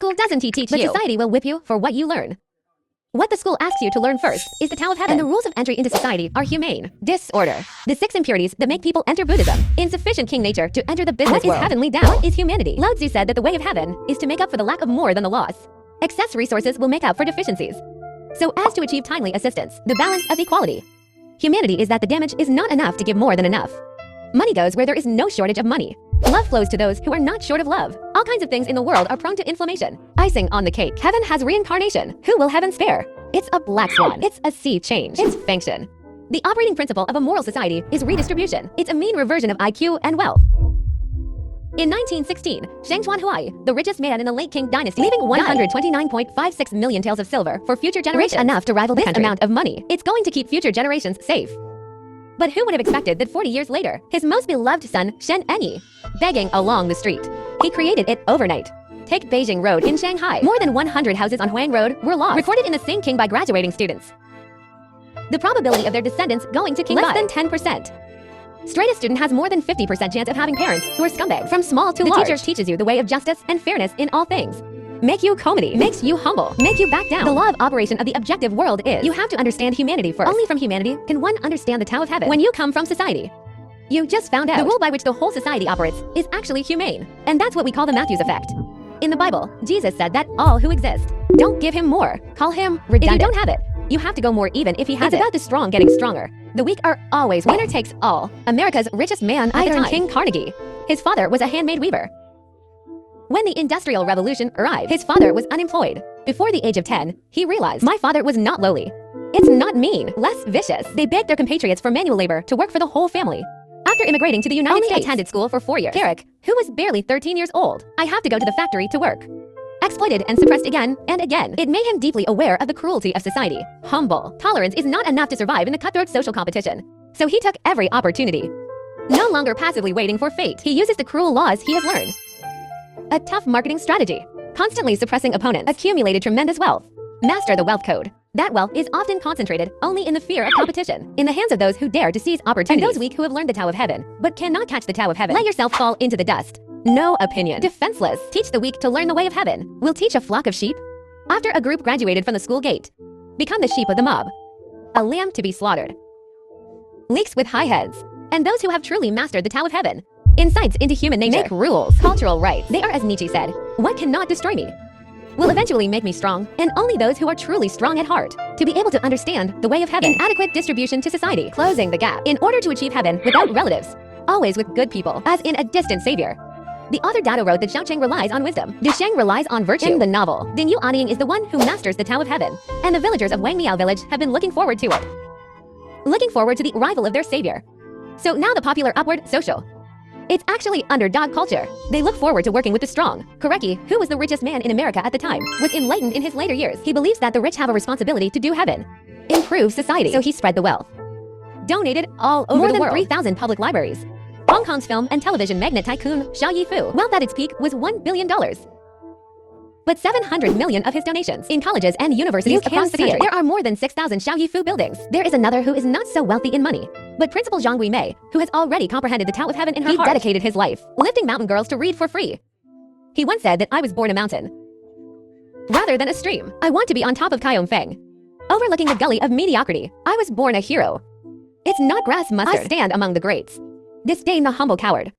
school doesn't teach you, but society will whip you for what you learn. What the school asks you to learn first is the Tao of Heaven, and the rules of entry into society are humane. Disorder. The 6 impurities that make people enter Buddhism. Insufficient king nature to enter the business world. What is heavenly Tao? What is humanity? Lao Tzu said that the way of heaven is to make up for the lack of more than the loss. Excess resources will make up for deficiencies, so as to achieve timely assistance. The balance of equality. Humanity is that the damage is not enough to give more than enough. Money goes where there is no shortage of money. Love flows to those who are not short of love. All kinds of things in the world are prone to inflammation. Icing on the cake. Heaven has reincarnation. Who will heaven spare? It's a black swan. It's a sea change. It's Fengtian. The operating principle of a moral society is redistribution. It's a mean reversion of IQ and wealth. In 1916, Shang Chuanhui, the richest man in the late Qing dynasty, leaving 129.56 million taels of silver for future generations. Rich enough to rival this amount of money. It's going to keep future generations safe. But who would have expected that 40 years later, his most beloved son, Shen Enyi, begging along the street. He created it overnight. Take Beijing Road in Shanghai. More than 100 houses on Huang Road were lost, recorded in the same Qing by graduating students. The probability of their descendants going to Qing less than 10%. Straight-A student has more than 50% chance of having parents who are scumbags. From small to large. The teacher teaches you the way of justice and fairness in all things. Make you comedy, makes you humble, make you back down. The law of operation of the objective world is, you have to understand humanity first. Only from humanity can one understand the Tao of Heaven. When you come from society, you just found out the rule by which the whole society operates is actually humane. And that's what we call the Matthews effect. In the Bible, Jesus said that all who exist, don't give him more, call him redundant. If you don't have it, you have to go more even if he has it. It's about the strong getting stronger. The weak are always winner takes all. America's richest man at the time, King Carnegie. His father was a handmade weaver. When the Industrial Revolution arrived, his father was unemployed. Before the age of 10, he realized, my father was not lowly. It's not mean, less vicious. They begged their compatriots for manual labor to work for the whole family. After immigrating to the United States, attended school for 4 years. Carrick, who was barely 13 years old, I have to go to the factory to work. Exploited and suppressed again and again. It made him deeply aware of the cruelty of society. Humble. Tolerance is not enough to survive in the cutthroat social competition. So he took every opportunity. No longer passively waiting for fate, he uses the cruel laws he has learned. A tough marketing strategy. Constantly suppressing opponents. Accumulated tremendous wealth. Master the wealth code. That wealth is often concentrated only in the fear of competition, in the hands of those who dare to seize opportunities. And those weak who have learned the Tao of Heaven, but cannot catch the Tao of Heaven. Let yourself fall into the dust. No opinion. Defenseless. Teach the weak to learn the way of heaven. Will teach a flock of sheep. After a group graduated from the school gate, become the sheep of the mob. A lamb to be slaughtered. Leaks with high heads. And those who have truly mastered the Tao of Heaven. Insights into human nature. Make rules. Cultural rights. They are as Nietzsche said, what cannot destroy me will eventually make me strong, and only those who are truly strong at heart to be able to understand the way of heaven. Inadequate distribution to society. Closing the gap. In order to achieve heaven without relatives, always with good people, as in a distant savior. The author Dado wrote that Xiaocheng relies on wisdom. Dusheng relies on virtue. In the novel, Ding Yu Aning is the one who masters the Tao of Heaven, and the villagers of Wangmiao village have been looking forward to it. Looking forward to the arrival of their savior. So now the popular upward social. It's actually underdog culture. They look forward to working with the strong. Koreki, who was the richest man in America at the time, was enlightened in his later years. He believes that the rich have a responsibility to do heaven, improve society. So he spread the wealth. Donated all over the world. More than 3,000 public libraries. Hong Kong's film and television magnate tycoon Xiao Yifu, wealth at its peak was $1 billion. But 700 million of his donations in colleges and universities across the country. There are more than 6,000 Xiao Yifu buildings. There is another who is not so wealthy in money, but Principal Zhang Guimei, who has already comprehended the Tao of Heaven in her heart. He dedicated his life, lifting mountain girls to read for free. He once said that I was born a mountain rather than a stream. I want to be on top of Kaiyong Feng, overlooking the gully of mediocrity. I was born a hero. It's not grass mustard. I stand among the greats. Disdain the humble coward.